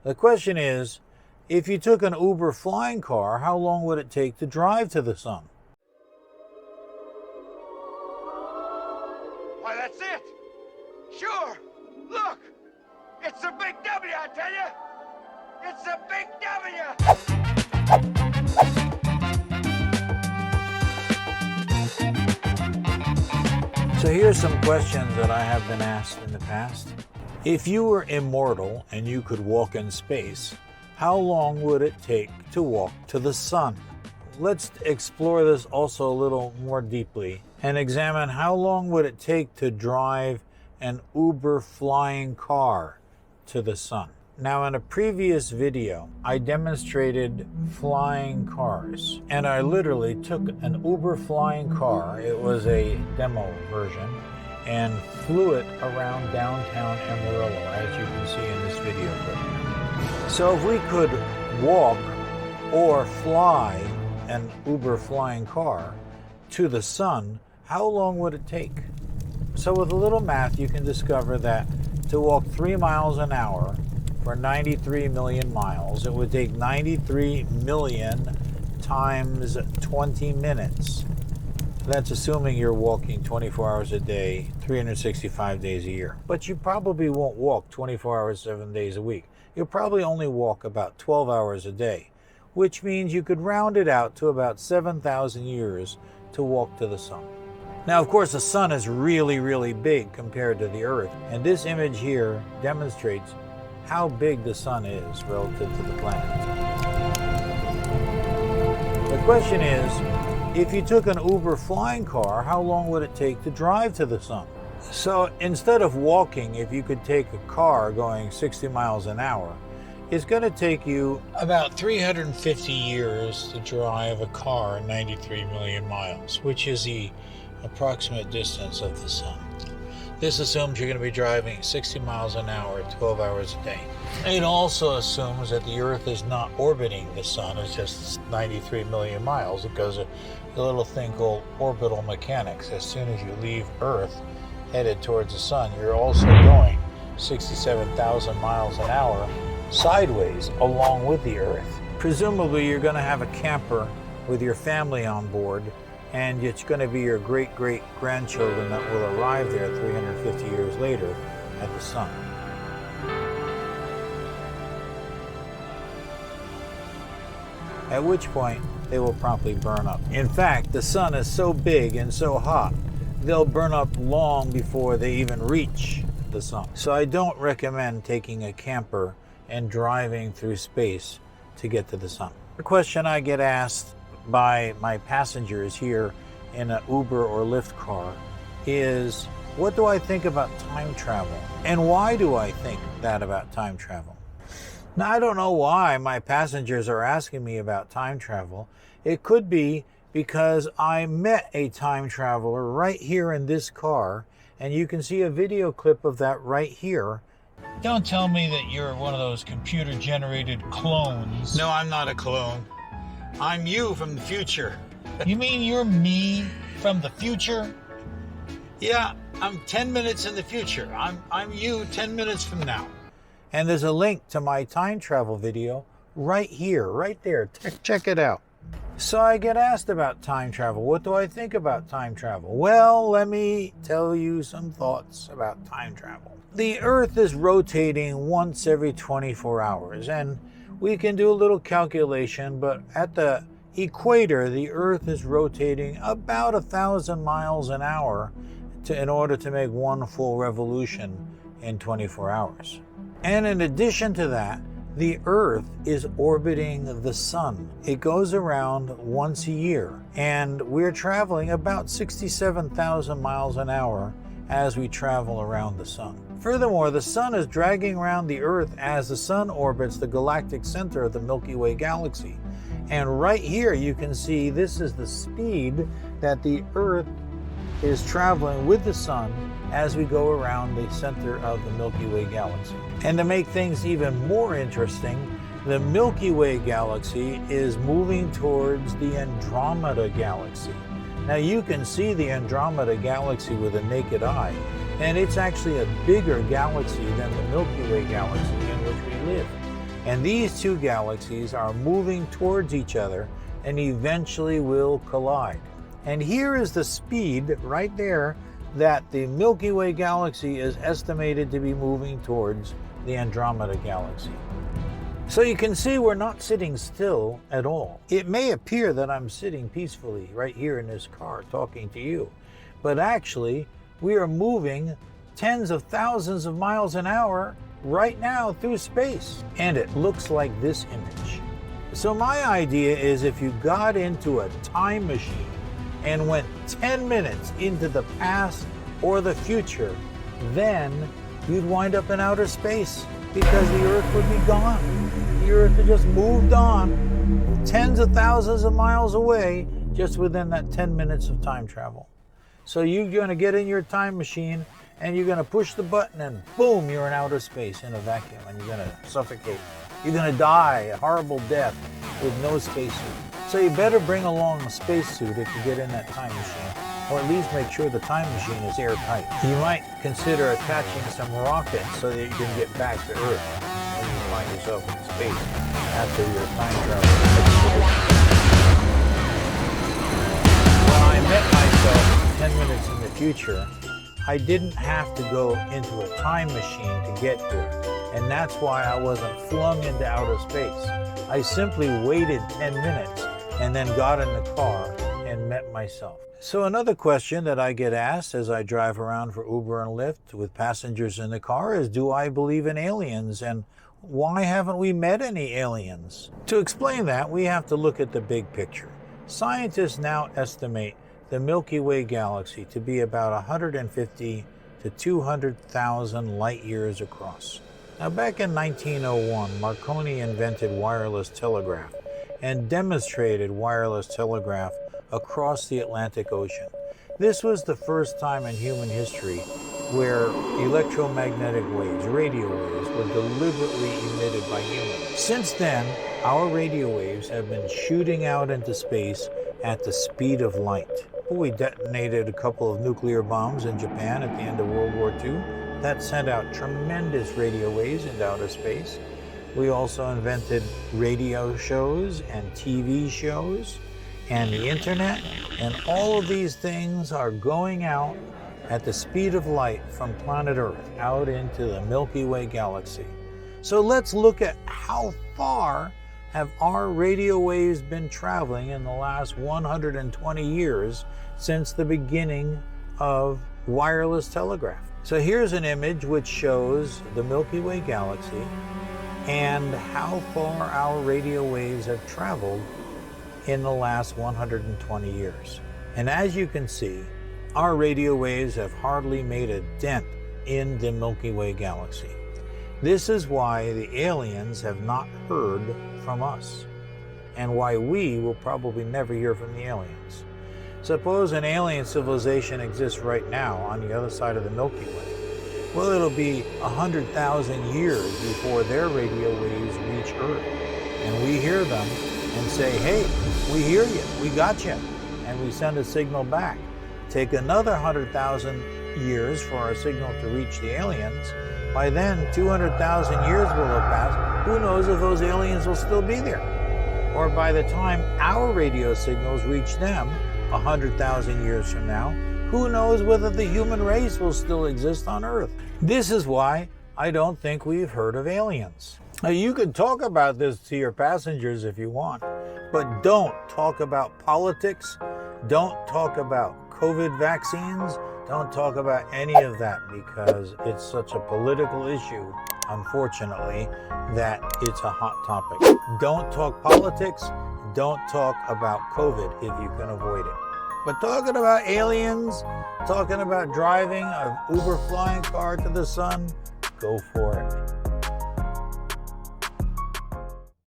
The question is, if you took an Uber flying car, how long would it take to drive to the sun? Why, that's it! Sure! Look! It's a big W, I tell you! It's a big W! So here's some questions that I have been asked in the past. If you were immortal and you could walk in space, how long would it take to walk to the sun? Let's explore this also a little more deeply and examine how long would it take to drive an Uber flying car to the sun. Now, in a previous video, I demonstrated flying cars, and I literally took an Uber flying car, it was a demo version, and flew it around downtown Amarillo, as you can see in this video clip. So if we could walk or fly an Uber flying car to the sun, how long would it take? So with a little math, you can discover that to walk 3 miles an hour for 93 million miles, it would take 93 million times 20 minutes. That's assuming you're walking 24 hours a day, 365 days a year. But you probably won't walk 24 hours, 7 days a week. You'll probably only walk about 12 hours a day, which means you could round it out to about 7,000 years to walk to the sun. Now, of course, the sun is really, really big compared to the Earth, and this image here demonstrates how big the sun is relative to the planet. The question is, if you took an Uber flying car, how long would it take to drive to the sun? So instead of walking, if you could take a car going 60 miles an hour, it's going to take you about 350 years to drive a car 93 million miles, which is the approximate distance of the sun. This assumes you're going to be driving 60 miles an hour, 12 hours a day. It also assumes that the Earth is not orbiting the sun, it's just 93 million miles. It goes a little thing called orbital mechanics. As soon as you leave Earth, headed towards the sun, you're also going 67,000 miles an hour sideways along with the Earth. Presumably, you're going to have a camper with your family on board, and it's going to be your great-great-grandchildren that will arrive there 350 years later at the sun. At which point, they will promptly burn up. In fact, the sun is so big and so hot, they'll burn up long before they even reach the sun. So I don't recommend taking a camper and driving through space to get to the sun. The question I get asked by my passengers here in an Uber or Lyft car is, what do I think about time travel? And why do I think that about time travel? Now, I don't know why my passengers are asking me about time travel. It could be because I met a time traveler right here in this car, and you can see a video clip of that right here. Don't tell me that you're one of those computer-generated clones. No, I'm not a clone. I'm you from the future. You mean you're me from the future? Yeah, I'm 10 minutes in the future. I'm you 10 minutes from now. And there's a link to my time travel video right here, right there. Check it out. So I get asked about time travel. What do I think about time travel? Well, let me tell you some thoughts about time travel. The Earth is rotating once every 24 hours, and we can do a little calculation, but at the equator, the Earth is rotating about 1,000 miles an hour in order to make one full revolution in 24 hours. And in addition to that, the Earth is orbiting the sun. It goes around once a year, and we're traveling about 67,000 miles an hour as we travel around the sun. Furthermore, the sun is dragging around the Earth as the sun orbits the galactic center of the Milky Way galaxy. And right here you can see this is the speed that the Earth is traveling with the sun as we go around the center of the Milky Way galaxy. And to make things even more interesting, the Milky Way galaxy is moving towards the Andromeda galaxy. Now you can see the Andromeda galaxy with a naked eye, and it's actually a bigger galaxy than the Milky Way galaxy in which we live. And these two galaxies are moving towards each other and eventually will collide. And here is the speed right there that the Milky Way galaxy is estimated to be moving towards the Andromeda galaxy. So you can see we're not sitting still at all. It may appear that I'm sitting peacefully right here in this car talking to you, but actually we are moving tens of thousands of miles an hour right now through space. And it looks like this image. So my idea is if you got into a time machine and went 10 minutes into the past or the future, then you'd wind up in outer space because the Earth would be gone. The Earth had just moved on tens of thousands of miles away just within that 10 minutes of time travel. So you're going to get in your time machine and you're going to push the button and boom, you're in outer space in a vacuum and you're going to suffocate. You're going to die a horrible death with no spacesuit. So you better bring along a spacesuit if you get in that time machine, or at least make sure the time machine is airtight. You might consider attaching some rockets so that you can get back to Earth when you find yourself in space after your time travel expedition. When I met myself 10 minutes in the future, I didn't have to go into a time machine to get here. And that's why I wasn't flung into outer space. I simply waited 10 minutes and then got in the car and met myself. So another question that I get asked as I drive around for Uber and Lyft with passengers in the car is, do I believe in aliens, and why haven't we met any aliens? To explain that, we have to look at the big picture. Scientists now estimate the Milky Way galaxy to be about 150 to 200,000 light years across. Now, back in 1901, Marconi invented wireless telegraph and demonstrated wireless telegraph across the Atlantic Ocean. This was the first time in human history where electromagnetic waves, radio waves, were deliberately emitted by humans. Since then, our radio waves have been shooting out into space at the speed of light. We detonated a couple of nuclear bombs in Japan at the end of World War II. That sent out tremendous radio waves into outer space. We also invented radio shows and TV shows and the internet, and all of these things are going out at the speed of light from planet Earth out into the Milky Way galaxy. So let's look at how far have our radio waves been traveling in the last 120 years since the beginning of wireless telegraph. So here's an image which shows the Milky Way galaxy and how far our radio waves have traveled in the last 120 years. And as you can see, our radio waves have hardly made a dent in the Milky Way galaxy. This is why the aliens have not heard from us, and why we will probably never hear from the aliens. Suppose an alien civilization exists right now on the other side of the Milky Way. Well, it'll be 100,000 years before their radio waves reach Earth, and we hear them and say, hey, we hear you, we got you, and we send a signal back. Take another 100,000 years for our signal to reach the aliens. By then, 200,000 years will have passed. Who knows if those aliens will still be there? Or by the time our radio signals reach them, 100,000 years from now, who knows whether the human race will still exist on Earth? This is why I don't think we've heard of aliens. Now, you can talk about this to your passengers if you want, but don't talk about politics, don't talk about COVID vaccines, don't talk about any of that, because it's such a political issue, unfortunately, that it's a hot topic. Don't talk politics, don't talk about COVID if you can avoid it. But talking about aliens, talking about driving an Uber flying car to the sun, go for it.